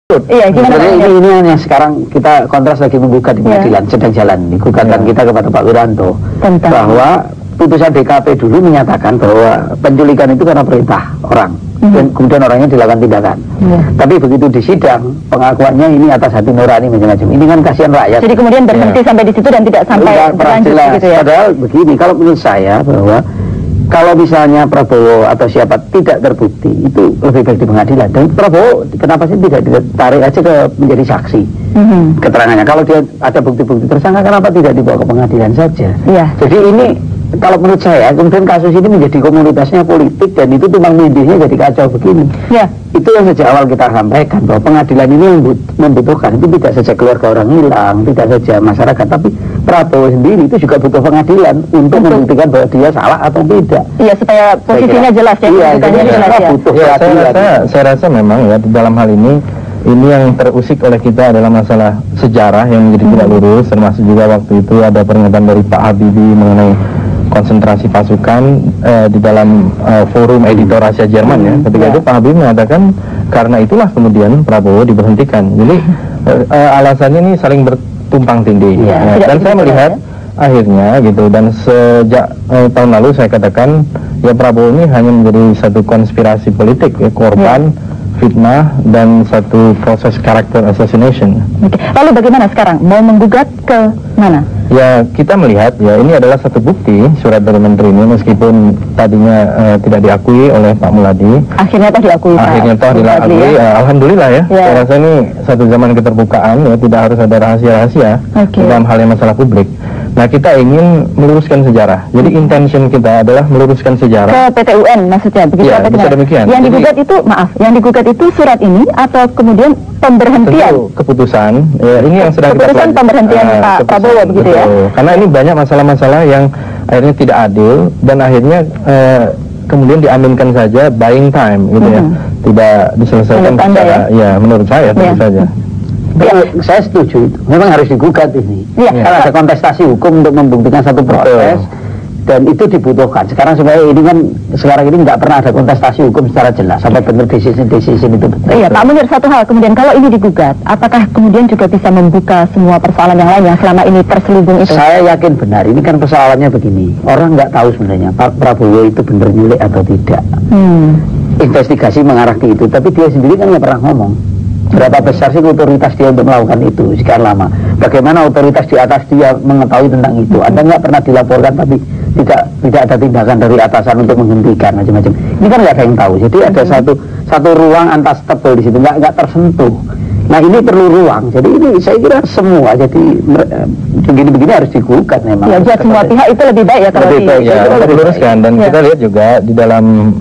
Iya, gimana? Ini yang sekarang kita kontras lagi menggugat di pengadilan, sedang jalan nih gugatan kita kepada Pak Wiranto bahwa putusan DKP dulu menyatakan bahwa penculikan itu karena perintah orang dan kemudian orangnya dilakukan tindakan. Tapi begitu di sidang pengakuannya ini atas hati nurani macam-macam. Ini kan kasihan rakyat. Jadi kemudian berhenti sampai di situ dan tidak sampai berlanjut gitu ya. Padahal begini, kalau menurut saya bahwa kalau misalnya Prabowo atau siapa tidak terbukti, itu lebih baik di pengadilan. Dan Prabowo kenapa sih tidak ditarik aja ke menjadi saksi keterangannya? Kalau dia ada bukti-bukti tersangka, kenapa tidak dibawa ke pengadilan saja? Jadi ini kalau menurut saya, kemudian kasus ini menjadi komunitasnya politik dan itu tumpang tindihnya jadi kacau begini. Itu yang sejak awal kita sampaikan bahwa pengadilan ini membutuhkan itu tidak saja keluarga orang hilang, tidak saja masyarakat, tapi Prabowo sendiri itu juga butuh pengadilan untuk membuktikan bahwa dia salah atau tidak. Iya, supaya posisinya jelas ya. Saya rasa memang ya dalam hal ini yang terusik oleh kita adalah masalah sejarah yang menjadi tidak lurus, termasuk juga waktu itu ada pernyataan dari Pak Habibie mengenai konsentrasi pasukan di dalam forum editor Asia Jerman ya. Ketika itu Pak Habibie mengatakan karena itulah kemudian Prabowo diberhentikan. Jadi alasannya ini saling bertumpang tindih. Dan saya melihat akhirnya gitu, dan sejak tahun lalu saya katakan ya Prabowo ini hanya menjadi satu konspirasi politik ya, korban fitnah dan satu proses karakter assassination. Lalu bagaimana sekarang? Mau menggugat ke mana? Ya kita melihat ya ini adalah satu bukti surat dari menteri ini meskipun tadinya tidak diakui oleh Pak Muladi. Akhirnya toh diakui. Akhirnya toh diakui. Alhamdulillah ya. Saya rasa ini satu zaman keterbukaan ya, tidak harus ada rahasia-rahasia dalam hal yang masalah publik. Nah kita ingin meluruskan sejarah. Jadi intention kita adalah meluruskan sejarah. Ke PT UN maksudnya begitu? Ya, bisa demikian. Yang digugat itu, maaf, yang digugat itu surat ini atau kemudian pemberhentian? Tentu keputusan. Ya, ini yang sedang keputusan kita pemberhentian Pak Prabowo begitu ya? Karena ini banyak masalah-masalah yang akhirnya tidak adil dan akhirnya kemudian diaminkan saja buying time gitu ya. Tidak diselesaikan secara ya menurut saya tentu saja. Saya setuju, memang harus digugat ini. Karena ada kontestasi hukum untuk membuktikan satu proses dan itu dibutuhkan. Sekarang supaya ini kan sekarang ini nggak pernah ada kontestasi hukum secara jelas sampai benar decision itu betul. Iya, Pak Munir, satu hal kemudian kalau ini digugat, apakah kemudian juga bisa membuka semua persoalan yang lain yang selama ini terselubung itu? Saya yakin benar. Ini kan persoalannya begini, orang nggak tahu sebenarnya Pak Prabowo itu benar nyulik atau tidak. Investigasi mengarah ke itu, tapi dia sendiri kan nggak pernah ngomong. Berapa besar sih otoritas dia untuk melakukan itu sekian lama? Bagaimana otoritas di atas dia mengetahui tentang itu? Ada nggak pernah dilaporkan tapi tidak ada tindakan dari atasan untuk menghentikan macam-macam? Ini kan nggak ada yang tahu. Jadi ada satu ruang untouchable di situ, nggak tersentuh. Nah ini perlu ruang. Jadi ini saya kira semua jadi begini-begini harus digugat memang. Ya buat semua pihak itu lebih baik ya kalau diluruskan. Dan kita lihat juga di dalam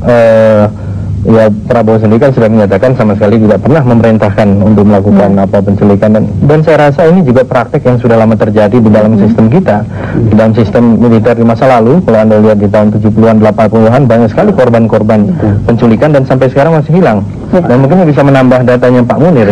ya Prabowo sendiri kan sudah menyatakan sama sekali tidak pernah memerintahkan untuk melakukan apa penculikan dan saya rasa ini juga praktek yang sudah lama terjadi di dalam sistem kita, di dalam sistem militer di masa lalu. Kalau Anda lihat di tahun 70-an 80-an banyak sekali korban-korban penculikan dan sampai sekarang masih hilang. Dan mungkin bisa menambah datanya Pak Munir.